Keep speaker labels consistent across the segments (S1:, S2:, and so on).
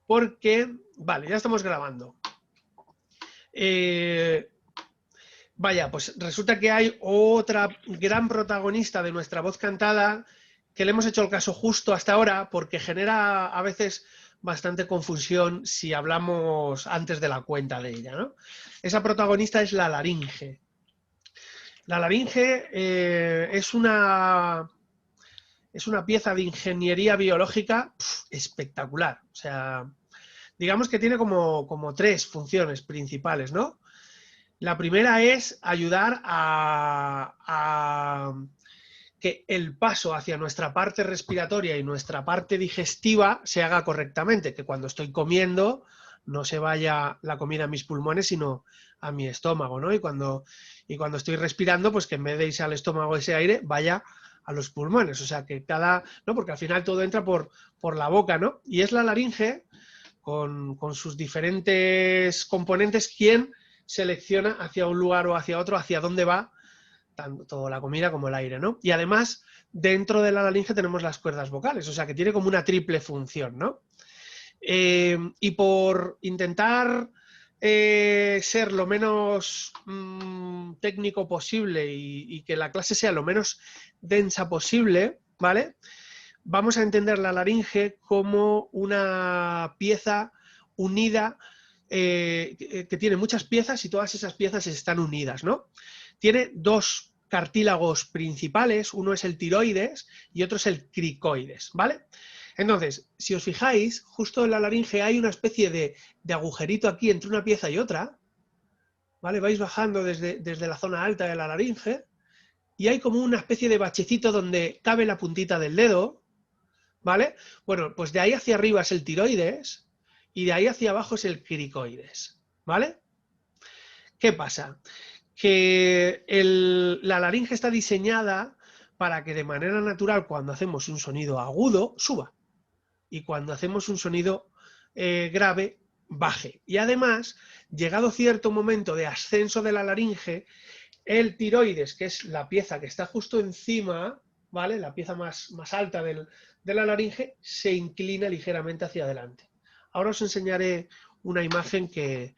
S1: porque, vale, ya estamos grabando. Vaya, pues resulta que hay otra gran protagonista de nuestra voz cantada que le hemos hecho el caso justo hasta ahora porque genera a veces bastante confusión si hablamos antes de la cuenta de ella, ¿no? Esa protagonista es la laringe. La laringe es una pieza de ingeniería biológica espectacular. O sea, digamos que tiene como tres funciones principales, ¿no? La primera es ayudar a que el paso hacia nuestra parte respiratoria y nuestra parte digestiva se haga correctamente, que cuando estoy comiendo no se vaya la comida a mis pulmones, sino a mi estómago, ¿no? Y cuando estoy respirando, pues que en vez de irse al estómago ese aire, vaya a los pulmones. O sea, que ¿no? Porque al final todo entra por la boca, ¿no? Y es la laringe, con sus diferentes componentes, quien selecciona hacia un lugar o hacia otro, hacia dónde va tanto la comida como el aire, ¿no? Y además, dentro de la laringe tenemos las cuerdas vocales, o sea que tiene como una triple función, ¿no? Y por intentar ser lo menos técnico posible y que la clase sea lo menos densa posible, ¿vale? Vamos a entender la laringe como una pieza unida que tiene muchas piezas y todas esas piezas están unidas, ¿no? Tiene dos cartílagos principales, uno es el tiroides y otro es el cricoides, ¿vale? Entonces, si os fijáis, justo en la laringe hay una especie de agujerito aquí entre una pieza y otra, ¿vale? Vais bajando desde la zona alta de la laringe y hay como una especie de bachecito donde cabe la puntita del dedo, ¿vale? Bueno, pues de ahí hacia arriba es el tiroides y de ahí hacia abajo es el cricoides, ¿vale? ¿Qué pasa? Que la laringe está diseñada para que de manera natural, cuando hacemos un sonido agudo, suba. Y cuando hacemos un sonido grave, baje. Y además, llegado cierto momento de ascenso de la laringe, el tiroides, que es la pieza que está justo encima, ¿vale? La pieza más alta de la laringe, se inclina ligeramente hacia adelante. Ahora os enseñaré una imagen que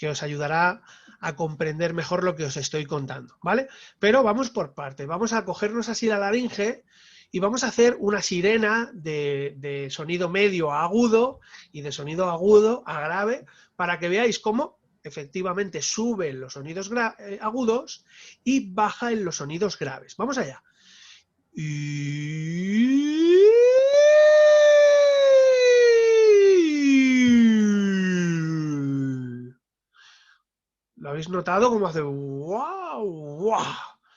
S1: os ayudará a comprender mejor lo que os estoy contando, ¿vale? Pero vamos por partes. Vamos a cogernos así la laringe y vamos a hacer una sirena de sonido medio a agudo y de sonido agudo a grave para que veáis cómo efectivamente sube en los sonidos agudos y baja en los sonidos graves. Vamos allá. ¿Lo habéis notado? Cómo hace ¡guau! ¡Guau!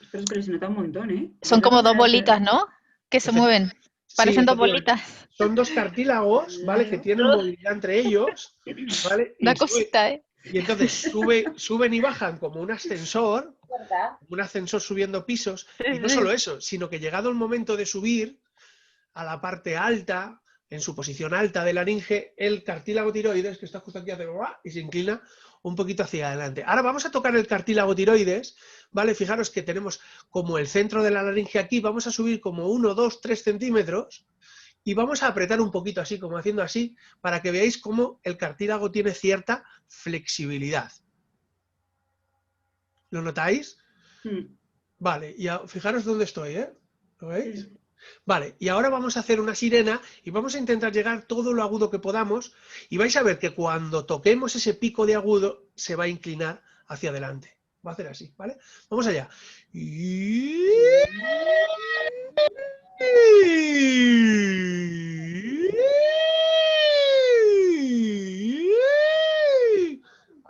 S2: Pero se nota un montón, ¿eh?
S3: Son como dos bolitas, ¿no? Que se mueven.
S1: Sí,
S3: Parecen dos bolitas.
S1: son dos cartílagos, ¿vale? Que tienen movilidad entre ellos, ¿vale?
S3: Una cosita, ¿eh?
S1: Y entonces suben y bajan como un ascensor subiendo pisos. Y no solo eso, sino que llegado el momento de subir a la parte alta, en su posición alta de laringe, el cartílago tiroides, que está justo aquí, hace y se inclina un poquito hacia adelante. Ahora vamos a tocar el cartílago tiroides, ¿vale? Fijaros que tenemos como el centro de la laringe aquí, vamos a subir como 1, 2, 3 centímetros y vamos a apretar un poquito así, como haciendo así, para que veáis cómo el cartílago tiene cierta flexibilidad. ¿Lo notáis? Vale, y fijaros dónde estoy, ¿eh? ¿Lo veis? Vale, y ahora vamos a hacer una sirena y vamos a intentar llegar todo lo agudo que podamos y vais a ver que cuando toquemos ese pico de agudo se va a inclinar hacia adelante. Va a hacer así, ¿vale? Vamos allá.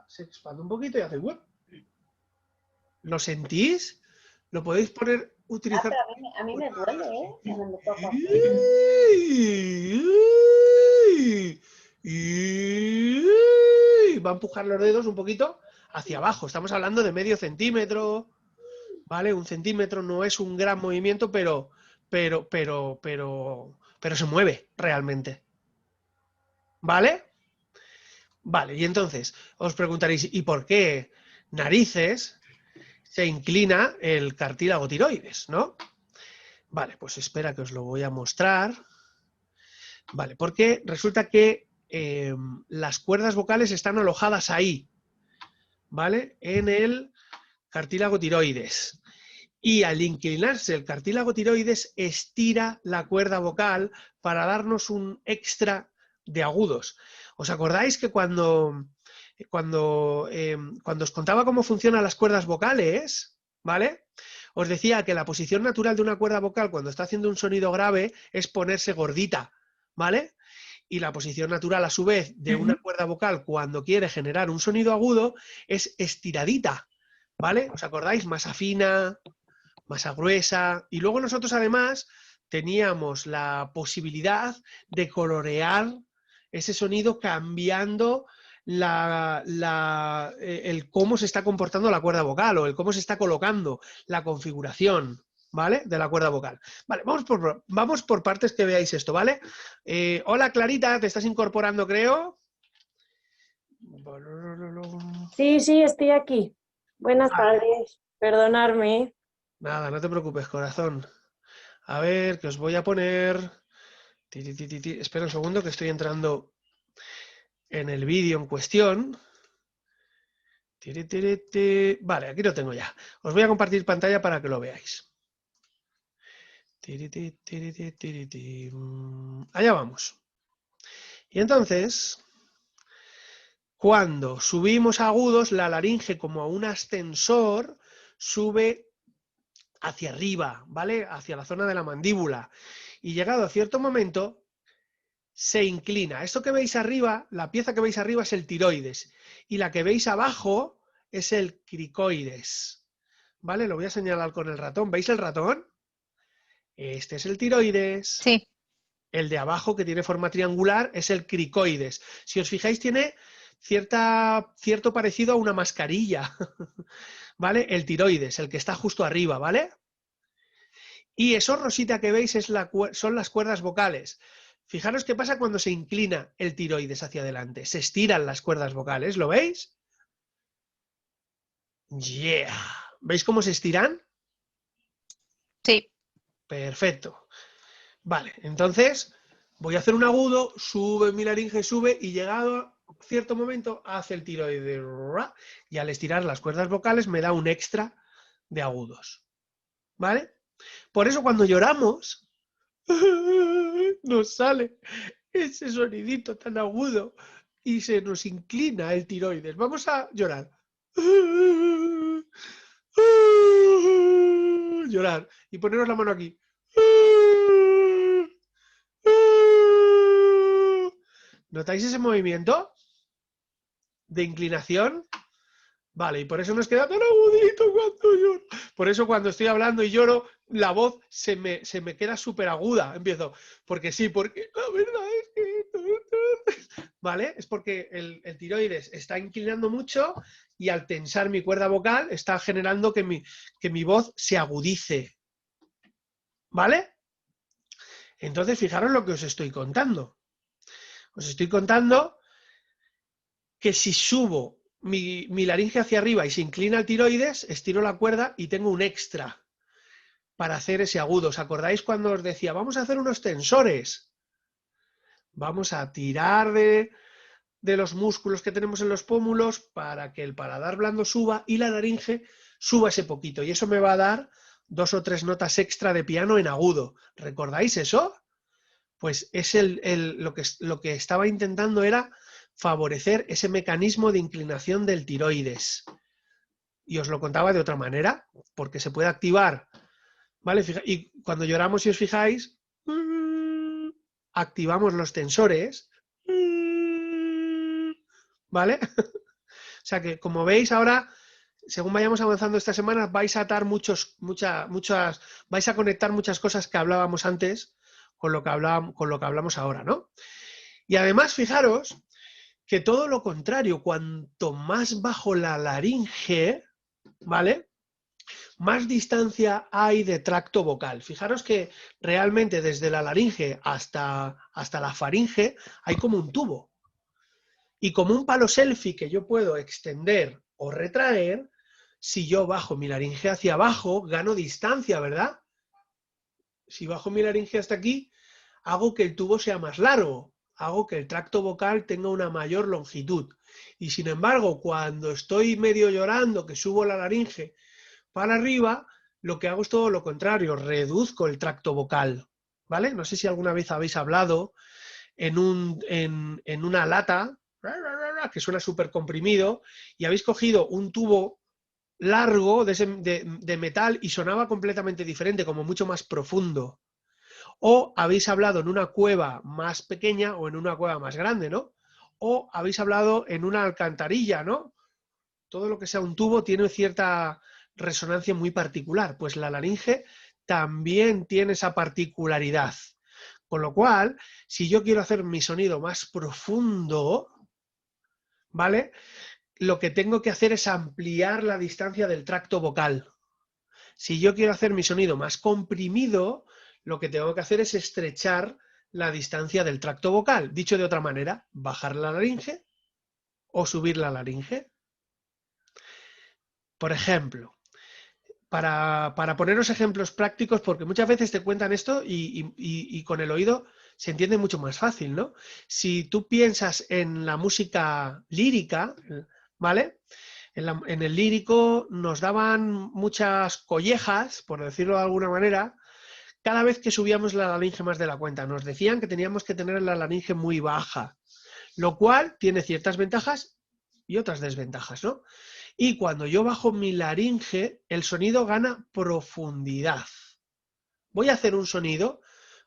S1: Se expande un poquito y hace ¡wup! ¿Lo sentís? ¿Lo podéis utilizar?
S4: Pero a mí me duele, ¿eh? Cuando me toco así.
S1: Va a empujar los dedos un poquito hacia abajo. Estamos hablando de medio centímetro, ¿vale? 1 centímetro no es un gran movimiento, pero se mueve realmente. ¿Vale? Vale, y entonces os preguntaréis, ¿y por qué narices se inclina el cartílago tiroides, ¿no? Vale, pues espera que os lo voy a mostrar. Vale, porque resulta que las cuerdas vocales están alojadas ahí, ¿vale? En el cartílago tiroides. Y al inclinarse el cartílago tiroides, estira la cuerda vocal para darnos un extra de agudos. ¿Os acordáis que cuando os contaba cómo funcionan las cuerdas vocales, ¿vale? Os decía que la posición natural de una cuerda vocal cuando está haciendo un sonido grave es ponerse gordita, ¿vale? Y la posición natural, a su vez, de una cuerda vocal cuando quiere generar un sonido agudo es estiradita, ¿vale? ¿Os acordáis? Masa fina, masa gruesa. Y luego nosotros, además, teníamos la posibilidad de colorear ese sonido cambiando el cómo se está comportando la cuerda vocal o el cómo se está colocando la configuración, ¿vale? De la cuerda vocal. Vale, vamos por partes que veáis esto, ¿vale? Hola, Clarita, te estás incorporando, creo.
S4: Sí, sí, estoy aquí. Buenas tardes. Perdonadme.
S1: Nada, no te preocupes, corazón. A ver, que os voy a poner... Espera un segundo que estoy entrando en el vídeo en cuestión. Vale, aquí lo tengo ya. Os voy a compartir pantalla para que lo veáis. Allá vamos. Y entonces, cuando subimos agudos, la laringe como a un ascensor sube hacia arriba, ¿vale? Hacia la zona de la mandíbula. Y llegado a cierto momento, se inclina. Esto que veis arriba, la pieza que veis arriba es el tiroides. Y la que veis abajo es el cricoides. ¿Vale? Lo voy a señalar con el ratón. ¿Veis el ratón? Este es el tiroides.
S3: Sí.
S1: El de abajo, que tiene forma triangular, es el cricoides. Si os fijáis, tiene cierto parecido a una mascarilla. ¿Vale? El tiroides, el que está justo arriba, ¿vale? Y eso rosita que veis son las cuerdas vocales. Fijaros qué pasa cuando se inclina el tiroides hacia adelante. Se estiran las cuerdas vocales, ¿lo veis? ¡Yeah! ¿Veis cómo se estiran?
S3: Sí.
S1: Perfecto. Vale, entonces voy a hacer un agudo, sube mi laringe, sube y llegado a cierto momento hace el tiroides. Y al estirar las cuerdas vocales me da un extra de agudos. ¿Vale? Por eso cuando lloramos nos sale ese sonidito tan agudo y se nos inclina el tiroides. Vamos a llorar. Llorar y poneros la mano aquí. ¿Notáis ese movimiento de inclinación? Vale, y por eso nos queda tan agudito cuando lloro. Por eso cuando estoy hablando y lloro, la voz se me queda súper aguda. Empiezo, porque sí, porque la verdad es que... ¿Vale? Es porque el tiroides está inclinando mucho y al tensar mi cuerda vocal está generando que mi voz se agudice. ¿Vale? Entonces, fijaros lo que os estoy contando. Os estoy contando que si subo mi laringe hacia arriba y se inclina el tiroides, estiro la cuerda y tengo un extra para hacer ese agudo. ¿Os acordáis cuando os decía, vamos a hacer unos tensores? Vamos a tirar de los músculos que tenemos en los pómulos para que el paladar blando suba y la laringe suba ese poquito. Y eso me va a dar 2 o 3 notas extra de piano en agudo. ¿Recordáis eso? Pues es lo que estaba intentando era favorecer ese mecanismo de inclinación del tiroides. Y os lo contaba de otra manera, porque se puede activar, ¿vale? Y cuando lloramos, si os fijáis, activamos los tensores, ¿vale? O sea que, como veis ahora, según vayamos avanzando esta semana, vais a atar vais a conectar muchas cosas que hablábamos antes con lo que hablamos ahora, ¿no? Y además, fijaros que todo lo contrario, cuanto más bajo la laringe, ¿vale? Más distancia hay de tracto vocal. Fijaros que realmente desde la laringe hasta la faringe hay como un tubo. Y como un palo selfie que yo puedo extender o retraer, si yo bajo mi laringe hacia abajo, gano distancia, ¿verdad? Si bajo mi laringe hasta aquí, hago que el tubo sea más largo. hago que el tracto vocal tenga una mayor longitud. Y sin embargo, cuando estoy medio llorando, que subo la laringe para arriba, lo que hago es todo lo contrario, reduzco el tracto vocal, ¿vale? No sé si alguna vez habéis hablado en una lata, que suena súper comprimido, y habéis cogido un tubo largo de metal y sonaba completamente diferente, como mucho más profundo. O habéis hablado en una cueva más pequeña o en una cueva más grande, ¿no? O habéis hablado en una alcantarilla, ¿no? Todo lo que sea un tubo tiene cierta resonancia muy particular, pues la laringe también tiene esa particularidad. Con lo cual, si yo quiero hacer mi sonido más profundo, ¿vale? Lo que tengo que hacer es ampliar la distancia del tracto vocal. Si yo quiero hacer mi sonido más comprimido, lo que tengo que hacer es estrechar la distancia del tracto vocal. Dicho de otra manera, bajar la laringe o subir la laringe. Por ejemplo, para poneros ejemplos prácticos, porque muchas veces te cuentan esto y con el oído se entiende mucho más fácil, ¿no? Si tú piensas en la música lírica, ¿vale? En el lírico nos daban muchas collejas, por decirlo de alguna manera, cada vez que subíamos la laringe más de la cuenta. Nos decían que teníamos que tener la laringe muy baja, lo cual tiene ciertas ventajas y otras desventajas, ¿no? Y cuando yo bajo mi laringe, el sonido gana profundidad. Voy a hacer un sonido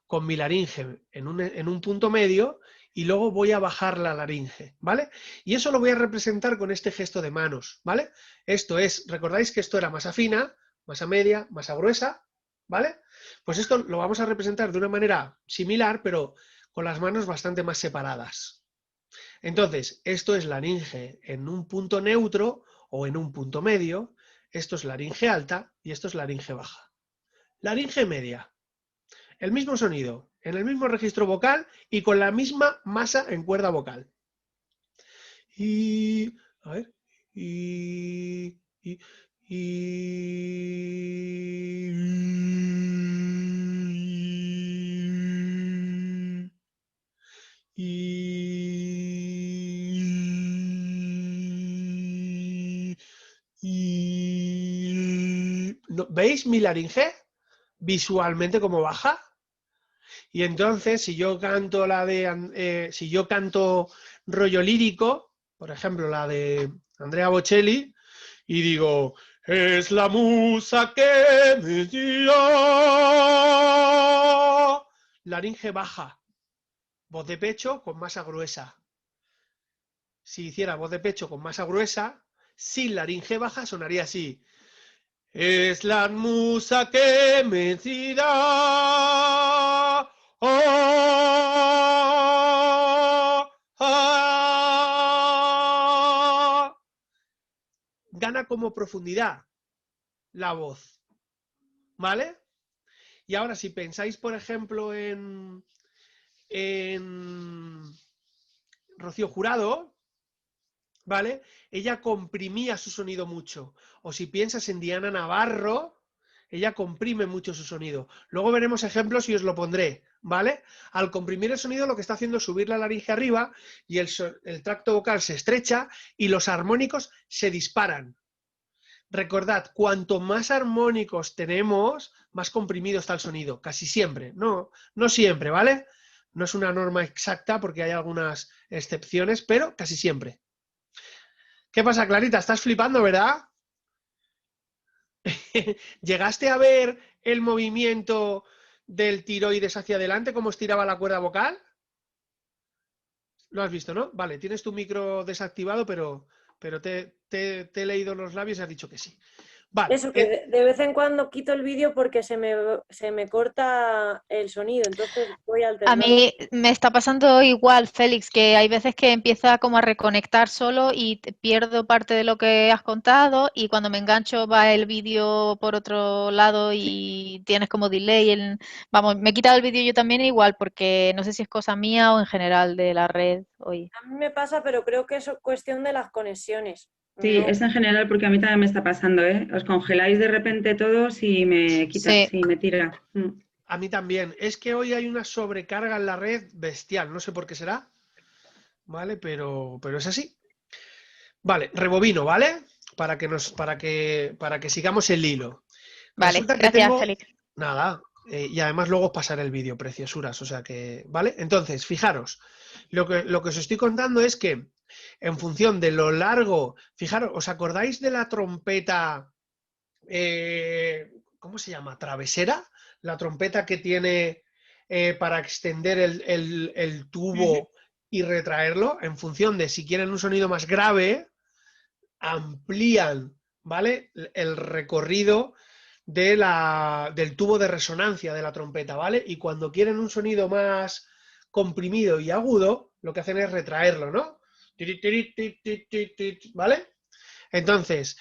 S1: con mi laringe en un punto medio y luego voy a bajar la laringe, ¿vale? Y eso lo voy a representar con este gesto de manos, ¿vale? Esto es, recordáis que esto era masa fina, masa media, masa gruesa, ¿vale? Pues esto lo vamos a representar de una manera similar, pero con las manos bastante más separadas. Entonces, esto es laringe en un punto neutro o en un punto medio, esto es laringe alta y esto es laringe baja. Laringe media, el mismo sonido, en el mismo registro vocal y con la misma masa en cuerda vocal. Y, a ver, y ¿veis mi laringe? Visualmente como baja. Y entonces, si yo canto si yo canto rollo lírico, por ejemplo, la de Andrea Bocelli, y digo, es la musa que me dio. Laringe baja, voz de pecho con masa gruesa. Si hiciera voz de pecho con masa gruesa, sin laringe baja sonaría así. Es la musa que me da. Gana como profundidad la voz, ¿vale? Y ahora si pensáis, por ejemplo, en Rocío Jurado, ¿vale? Ella comprimía su sonido mucho. O si piensas en Diana Navarro, ella comprime mucho su sonido. Luego veremos ejemplos y os lo pondré, ¿vale? Al comprimir el sonido lo que está haciendo es subir la laringe arriba y el tracto vocal se estrecha y los armónicos se disparan. Recordad, cuanto más armónicos tenemos, más comprimido está el sonido, casi siempre. No siempre, ¿vale? No es una norma exacta porque hay algunas excepciones, pero casi siempre. ¿Qué pasa, Clarita? ¿Estás flipando, verdad? ¿Llegaste a ver el movimiento del tiroides hacia adelante, cómo estiraba la cuerda vocal? Lo has visto, ¿no? Vale, tienes tu micro desactivado, pero te he leído los labios y has dicho que sí. Vale.
S4: Eso, que de vez en cuando quito el vídeo porque se me corta el sonido, entonces voy alternando.
S3: A mí me está pasando igual, Félix, que hay veces que empieza como a reconectar solo y pierdo parte de lo que has contado y cuando me engancho va el vídeo por otro lado y tienes como delay. Vamos, me he quitado el vídeo yo también igual porque no sé si es cosa mía o en general de la red hoy.
S4: A mí me pasa, pero creo que es cuestión de las conexiones.
S2: Sí,
S4: No.
S2: es en general porque a mí también me está pasando, ¿eh? Os congeláis de repente todos y me quita,
S3: Sí.
S2: sí, me tira.
S1: A mí también. Es que hoy hay una sobrecarga en la red bestial. No sé por qué será, ¿vale? Pero es así. Vale, rebobino, ¿vale? Para que sigamos el hilo.
S3: Vale,
S1: Resulta que
S3: gracias,
S1: tengo...
S3: Félix.
S1: Nada. Y además luego os pasaré el vídeo, preciosuras. O sea que... ¿Vale? Entonces, fijaros. Lo que os estoy contando es que en función de lo largo... Fijaros, ¿os acordáis de la trompeta... ¿cómo se llama? ¿Travesera? La trompeta que tiene para extender el tubo y retraerlo. En función de si quieren un sonido más grave, amplían, ¿vale? El recorrido del tubo de resonancia de la trompeta, ¿vale? Y cuando quieren un sonido más comprimido y agudo, lo que hacen es retraerlo, ¿no? ¿Vale? Entonces,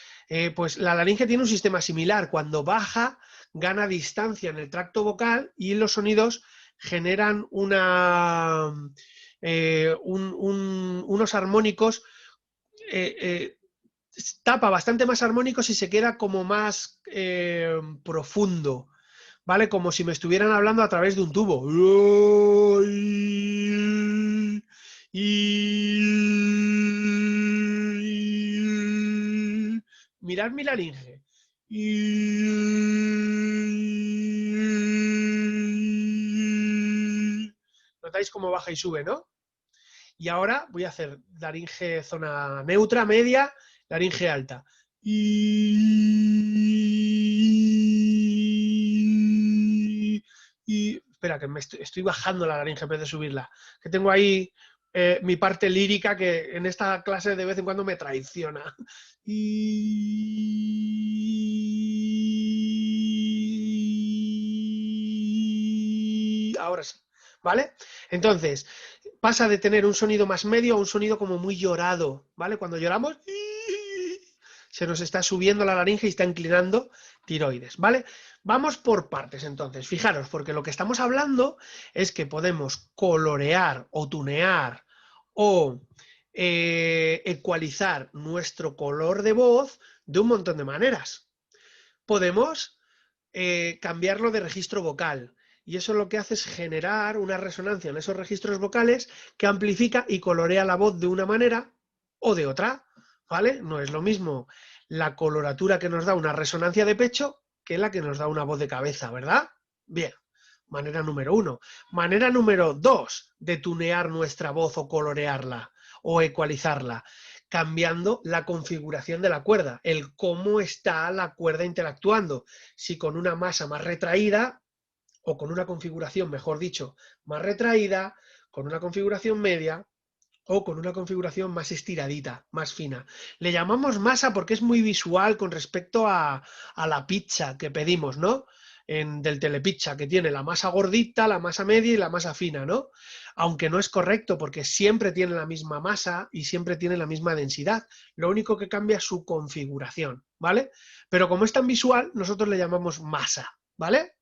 S1: pues la laringe tiene un sistema similar. Cuando baja, gana distancia en el tracto vocal y los sonidos generan unos armónicos, tapa bastante más armónicos y se queda como más profundo, ¿vale? Como si me estuvieran hablando a través de un tubo. Mirad mi laringe. Notáis cómo baja y sube, ¿no? Y ahora voy a hacer laringe zona neutra, media, laringe alta. Espera, que estoy bajando la laringe en vez de subirla. Que tengo ahí mi parte lírica que en esta clase de vez en cuando me traiciona. Ahora sí, ¿vale? Entonces, pasa de tener un sonido más medio a un sonido como muy llorado, ¿vale? Cuando lloramos, se nos está subiendo la laringe y está inclinando tiroides, ¿vale? Vamos por partes entonces, fijaros, porque lo que estamos hablando es que podemos colorear o tunear o ecualizar nuestro color de voz de un montón de maneras. Podemos cambiarlo de registro vocal, y eso lo que hace es generar una resonancia en esos registros vocales que amplifica y colorea la voz de una manera o de otra, ¿vale? No es lo mismo la coloratura que nos da una resonancia de pecho que la que nos da una voz de cabeza, ¿verdad? Bien, manera número 1. Manera número 2 de tunear nuestra voz o colorearla o ecualizarla, cambiando la configuración de la cuerda, el cómo está la cuerda interactuando, si con una masa más retraída o con una configuración, mejor dicho, más retraída, con una configuración media o con una configuración más estiradita, más fina. Le llamamos masa porque es muy visual con respecto a la pizza que pedimos, ¿no? Del telepizza, que tiene la masa gordita, la masa media y la masa fina, ¿no? Aunque no es correcto porque siempre tiene la misma masa y siempre tiene la misma densidad. Lo único que cambia es su configuración, ¿vale? Pero como es tan visual, nosotros le llamamos masa, ¿vale?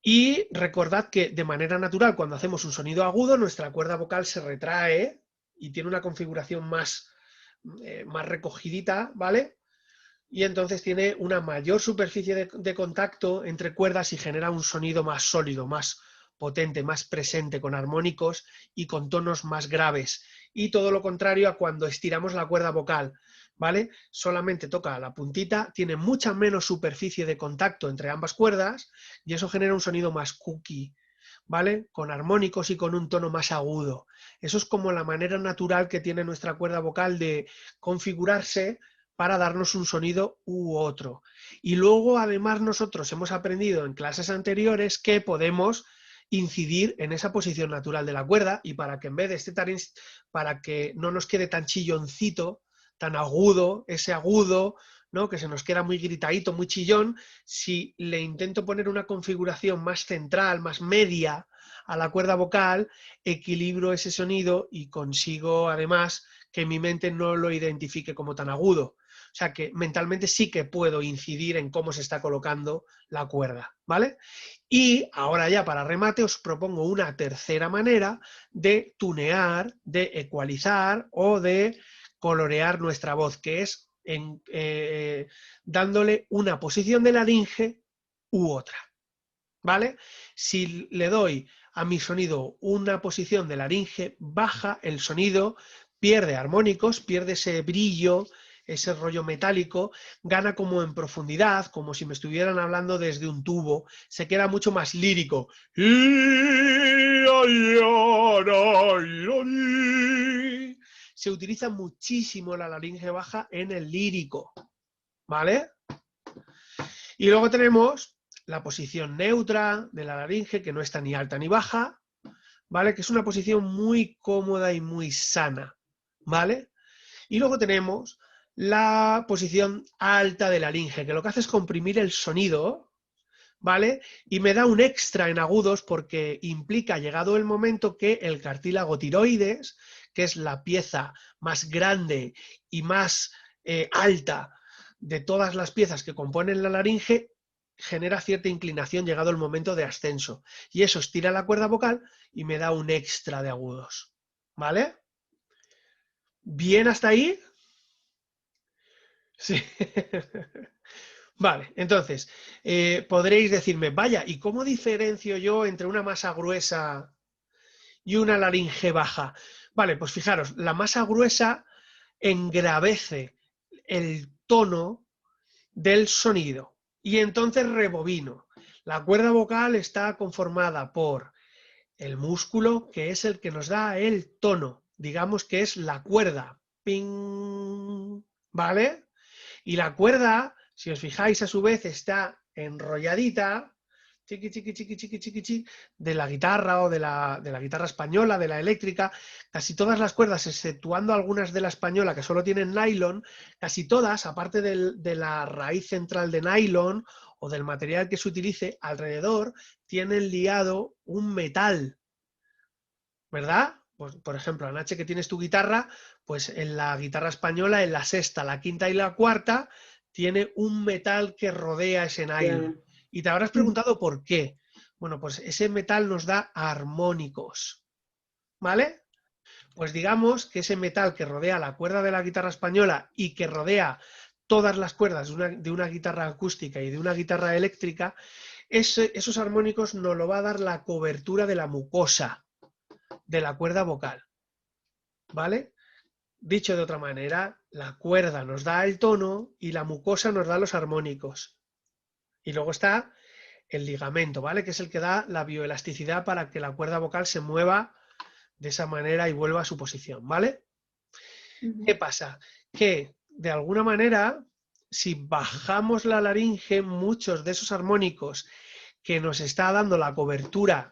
S1: Y recordad que de manera natural, cuando hacemos un sonido agudo, nuestra cuerda vocal se retrae y tiene una configuración más recogidita, ¿vale? Y entonces tiene una mayor superficie de contacto entre cuerdas y genera un sonido más sólido, más potente, más presente, con armónicos y con tonos más graves. Y todo lo contrario a cuando estiramos la cuerda vocal, ¿vale? Solamente toca la puntita, tiene mucha menos superficie de contacto entre ambas cuerdas y eso genera un sonido más cookie, ¿vale? Con armónicos y con un tono más agudo. Eso es como la manera natural que tiene nuestra cuerda vocal de configurarse para darnos un sonido u otro. Y luego, además, nosotros hemos aprendido en clases anteriores que podemos incidir en esa posición natural de la cuerda y para que en vez de para que no nos quede tan chilloncito, tan agudo, ese agudo, ¿no? Que se nos queda muy gritadito, muy chillón, si le intento poner una configuración más central, más media a la cuerda vocal, equilibro ese sonido y consigo además que mi mente no lo identifique como tan agudo. O sea que mentalmente sí que puedo incidir en cómo se está colocando la cuerda, ¿vale? Y ahora ya para remate os propongo una tercera manera de tunear, de ecualizar o de colorear nuestra voz, que es dándole una posición de laringe u otra. ¿vale? Si le doy a mi sonido una posición de laringe baja, el sonido pierde armónicos, pierde ese brillo, ese rollo metálico, gana como en profundidad, como si me estuvieran hablando desde un tubo, se queda mucho más lírico. Se utiliza muchísimo la laringe baja en el lírico, ¿vale? Y luego tenemos la posición neutra de la laringe, que no está ni alta ni baja, ¿vale? Que es una posición muy cómoda y muy sana, ¿vale? Y luego tenemos la posición alta de la laringe, que lo que hace es comprimir el sonido, ¿vale? Y me da un extra en agudos porque implica, llegado el momento, que el cartílago tiroides, que es la pieza más grande y más alta de todas las piezas que componen la laringe, genera cierta inclinación llegado el momento de ascenso. Y eso estira la cuerda vocal y me da un extra de agudos, ¿vale? ¿Bien hasta ahí? Sí. Vale, entonces, podréis decirme, vaya, ¿y cómo diferencio yo entre una masa gruesa y una laringe baja? Vale, pues fijaros, la masa gruesa engravece el tono del sonido y entonces rebobino. La cuerda vocal está conformada por el músculo, que es el que nos da el tono, digamos que es la cuerda, ping, ¿vale? Y la cuerda, si os fijáis, a su vez está enrolladita, chiqui, chiqui, chiqui, chiqui, chiqui, chiqui, de la guitarra o de la guitarra española, de la eléctrica. Casi todas las cuerdas, exceptuando algunas de la española que solo tienen nylon, casi todas, aparte de la raíz central de nylon o del material que se utilice, alrededor tienen liado un metal, ¿verdad? Pues, por ejemplo, Anache, que tienes tu guitarra, pues en la guitarra española, en la sexta, la quinta y la cuarta, tiene un metal que rodea ese nylon. Y te habrás preguntado por qué. Bueno, pues ese metal nos da armónicos, ¿vale? Pues digamos que ese metal que rodea la cuerda de la guitarra española y que rodea todas las cuerdas de una guitarra acústica y de una guitarra eléctrica, esos armónicos nos lo va a dar la cobertura de la mucosa de la cuerda vocal, ¿vale? Dicho de otra manera, la cuerda nos da el tono y la mucosa nos da los armónicos. Y luego está el ligamento, ¿vale? Que es el que da la bioelasticidad para que la cuerda vocal se mueva de esa manera y vuelva a su posición, ¿vale? ¿Qué pasa? Que de alguna manera, si bajamos la laringe, muchos de esos armónicos que nos está dando la cobertura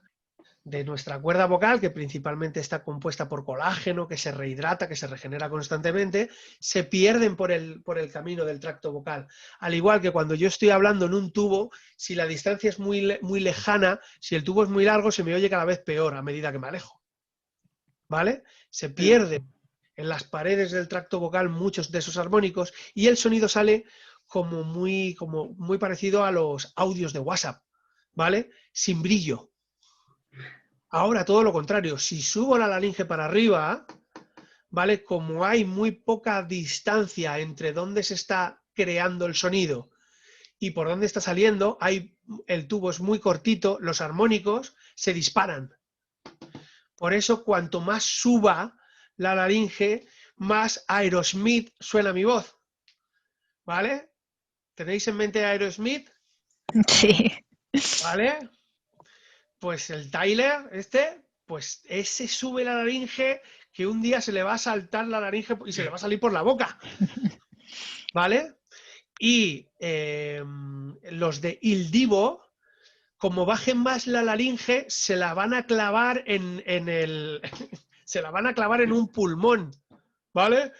S1: de nuestra cuerda vocal, que principalmente está compuesta por colágeno, que se rehidrata, que se regenera constantemente, se pierden por el camino del tracto vocal. Al igual que cuando yo estoy hablando en un tubo, si la distancia es muy lejana, si el tubo es muy largo, se me oye cada vez peor a medida que me alejo, ¿vale? Se pierden en las paredes del tracto vocal muchos de esos armónicos y el sonido sale como muy parecido a los audios de WhatsApp, ¿vale? Sin brillo. Ahora todo lo contrario, si subo la laringe para arriba, ¿vale? Como hay muy poca distancia entre dónde se está creando el sonido y por dónde está saliendo, el tubo es muy cortito, los armónicos se disparan. Por eso, cuanto más suba la laringe, más Aerosmith suena mi voz, ¿vale? ¿Tenéis en mente Aerosmith?
S3: Sí.
S1: ¿Vale? Pues el Tyler, pues ese sube la laringe que un día se le va a saltar la laringe y se le va a salir por la boca. ¿Vale? Y los de Il Divo, como bajen más la laringe, se la van a clavar se la van a clavar en un pulmón. ¿Vale?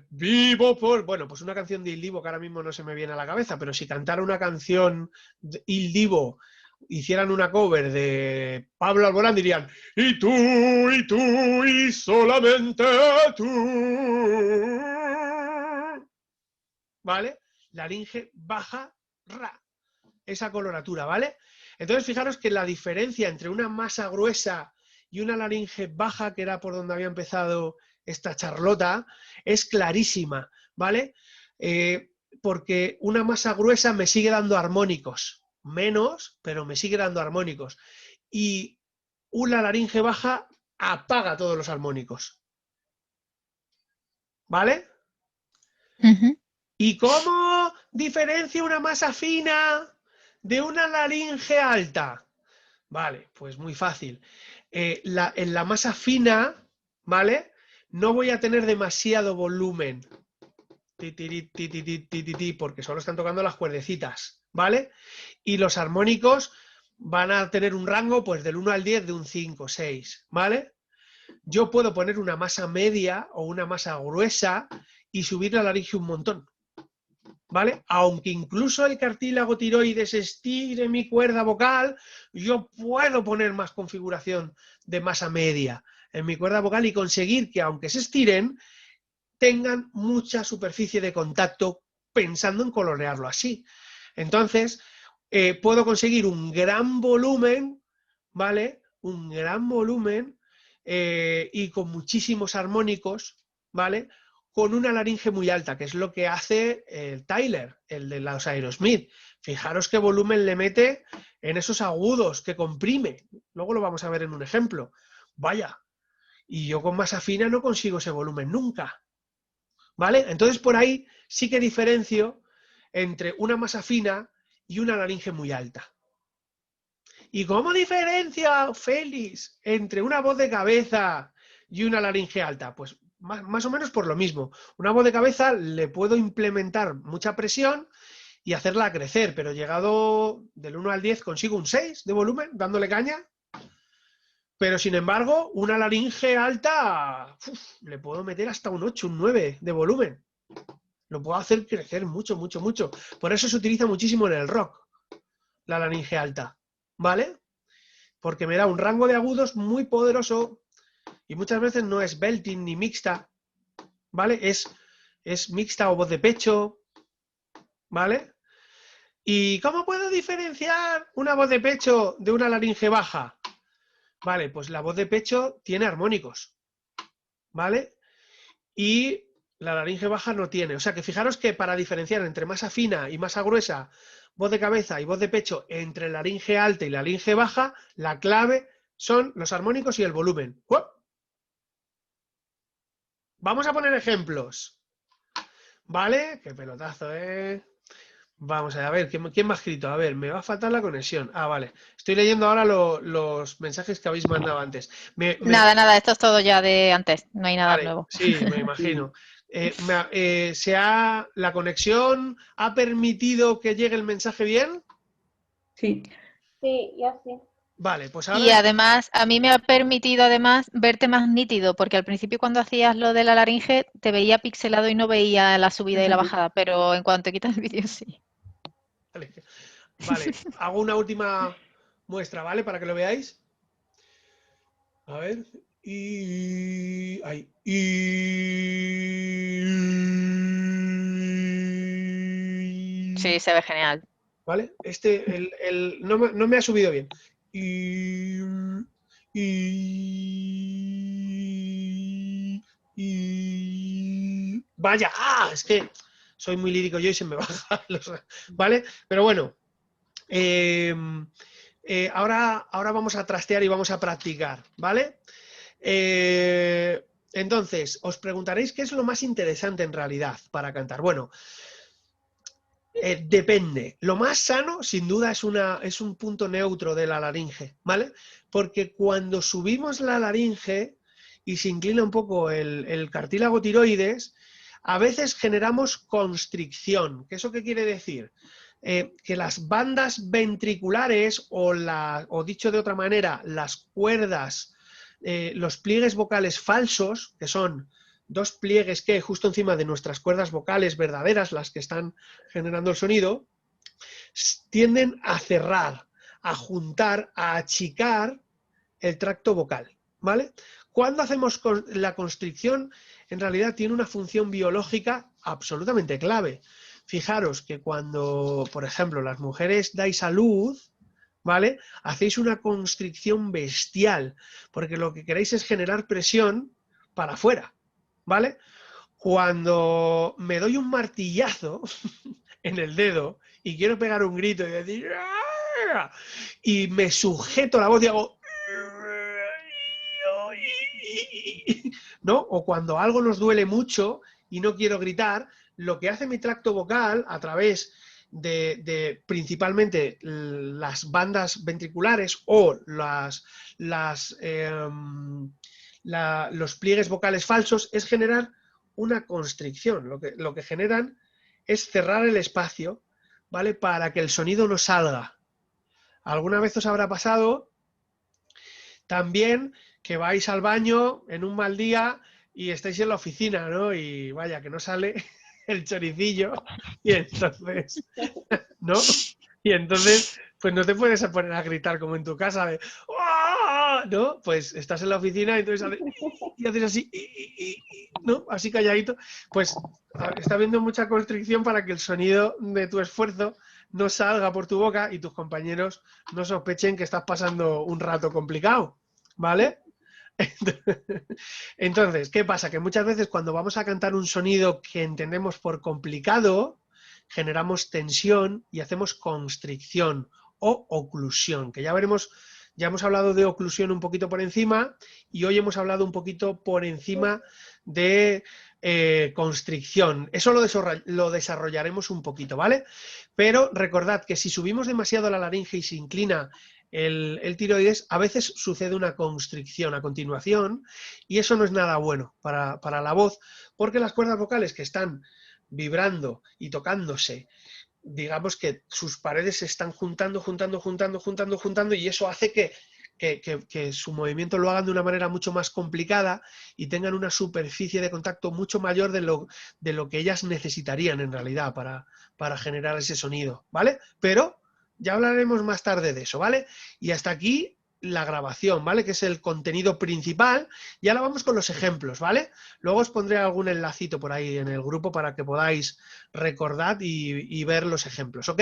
S1: Vivo por... Bueno, pues una canción de Il Divo que ahora mismo no se me viene a la cabeza, pero si cantara una canción de Il Divo, hicieran una cover de Pablo Alborán, dirían y tú, y solamente tú. ¿Vale? Laringe baja, ra, esa coloratura, ¿vale? Entonces fijaros que la diferencia entre una masa gruesa y una laringe baja, que era por donde había empezado esta charlota, es clarísima, ¿vale? Porque una masa gruesa me sigue dando armónicos, menos, pero me sigue dando armónicos. Y una laringe baja apaga todos los armónicos. ¿Vale?
S3: Ujú.
S1: ¿Y cómo diferencio una masa fina de una laringe alta? Vale, pues muy fácil. En la masa fina, ¿vale? No voy a tener demasiado volumen. Porque solo están tocando las cuerdecitas, ¿vale? Y los armónicos van a tener un rango pues del 1 al 10 de un 5, 6, ¿vale? Yo puedo poner una masa media o una masa gruesa y subir la laringe un montón, ¿vale? Aunque incluso el cartílago tiroides estire mi cuerda vocal, yo puedo poner más configuración de masa media en mi cuerda vocal y conseguir que, aunque se estiren, tengan mucha superficie de contacto, pensando en colorearlo así. Entonces, puedo conseguir un gran volumen, ¿vale? Un gran volumen y con muchísimos armónicos, ¿vale? Con una laringe muy alta, que es lo que hace el Tyler, el de los Aerosmith. Fijaros qué volumen le mete en esos agudos que comprime. Luego lo vamos a ver en un ejemplo. Vaya, y yo con masa fina no consigo ese volumen nunca. ¿Vale? Entonces por ahí sí que diferencio entre una masa fina y una laringe muy alta. ¿Y cómo diferencia, Félix, entre una voz de cabeza y una laringe alta? Pues más o menos por lo mismo. Una voz de cabeza le puedo implementar mucha presión y hacerla crecer, pero llegado del 1 al 10 consigo un 6 de volumen, dándole caña. Pero sin embargo, una laringe alta, le puedo meter hasta un 8, un 9 de volumen. Lo puedo hacer crecer mucho, mucho, mucho. Por eso se utiliza muchísimo en el rock, la laringe alta, ¿vale? Porque me da un rango de agudos muy poderoso y muchas veces no es belting ni mixta, ¿vale? Es mixta o voz de pecho, ¿vale? ¿Y cómo puedo diferenciar una voz de pecho de una laringe baja? Vale, pues la voz de pecho tiene armónicos, ¿vale? Y la laringe baja no tiene. O sea que fijaros que para diferenciar entre masa fina y masa gruesa, voz de cabeza y voz de pecho, entre laringe alta y laringe baja, la clave son los armónicos y el volumen. ¡Uop! Vamos a poner ejemplos. ¿Vale? Qué pelotazo, ¿eh? Vamos a ver, ¿quién me ha escrito? A ver, me va a faltar la conexión. Ah, vale. Estoy leyendo ahora los mensajes que habéis mandado antes.
S3: Nada, esto es todo ya de antes, no hay nada
S1: Vale,
S3: nuevo.
S1: sí, me imagino. ¿La conexión ha permitido que llegue el mensaje bien?
S2: Sí.
S4: Sí, ya sí.
S1: Vale, pues
S3: Y
S1: ahora...
S3: además, a mí me ha permitido además verte más nítido, porque al principio cuando hacías lo de la laringe te veía pixelado y no veía la subida y la bajada, pero en cuanto quitas el vídeo sí.
S1: Vale, hago una última muestra, ¿vale? Para que lo veáis. A ver. Y... Ahí.
S3: Sí, se ve genial.
S1: ¿Vale? No me ha subido bien. Vaya, es que soy muy lírico yo y se me baja ¿vale? Pero bueno, ahora vamos a trastear y vamos a practicar, ¿vale? Entonces, os preguntaréis qué es lo más interesante en realidad para cantar. Bueno, depende. Lo más sano, sin duda, es un punto neutro de la laringe, ¿vale? Porque cuando subimos la laringe y se inclina un poco el cartílago tiroides, a veces generamos constricción. ¿Eso qué quiere decir? Que las bandas ventriculares o dicho de otra manera, las cuerdas, los pliegues vocales falsos, que son dos pliegues que justo encima de nuestras cuerdas vocales verdaderas, las que están generando el sonido, tienden a cerrar, a juntar, a achicar el tracto vocal, ¿vale? Cuando hacemos la constricción, en realidad tiene una función biológica absolutamente clave. Fijaros que cuando, por ejemplo, las mujeres dais a luz, ¿vale? Hacéis una constricción bestial, porque lo que queréis es generar presión para afuera, ¿vale? Cuando me doy un martillazo en el dedo y quiero pegar un grito y decir ¡ah! y me sujeto la voz y hago... ¿no? O cuando algo nos duele mucho y no quiero gritar, lo que hace mi tracto vocal a través de principalmente las bandas ventriculares o los pliegues vocales falsos es generar una constricción. Lo que generan es cerrar el espacio, ¿vale? Para que el sonido no salga. ¿Alguna vez os habrá pasado también que vais al baño en un mal día y estáis en la oficina, ¿no? Y vaya, que no sale el choricillo y entonces, ¿no? Y entonces, pues no te puedes poner a gritar como en tu casa de ¡oh! ¿No? Pues estás en la oficina y entonces y haces así, ¿no? Así calladito. Pues está habiendo mucha constricción para que el sonido de tu esfuerzo no salga por tu boca y tus compañeros no sospechen que estás pasando un rato complicado, ¿vale? Entonces, ¿qué pasa? Que muchas veces cuando vamos a cantar un sonido que entendemos por complicado, generamos tensión y hacemos constricción o oclusión, que ya veremos, ya hemos hablado de oclusión un poquito por encima y hoy hemos hablado un poquito por encima de constricción. Eso lo desarrollaremos un poquito, ¿vale? Pero recordad que si subimos demasiado la laringe y se inclina el tiroides, a veces sucede una constricción a continuación y eso no es nada bueno para la voz, porque las cuerdas vocales que están vibrando y tocándose, digamos que sus paredes se están juntando y eso hace que su movimiento lo hagan de una manera mucho más complicada y tengan una superficie de contacto mucho mayor de lo que ellas necesitarían en realidad para generar ese sonido, ¿vale? Pero ya hablaremos más tarde de eso, ¿vale? Y hasta aquí la grabación, ¿vale? Que es el contenido principal. Y ahora vamos con los ejemplos, ¿vale? Luego os pondré algún enlacito por ahí en el grupo para que podáis recordar y ver los ejemplos, ¿ok?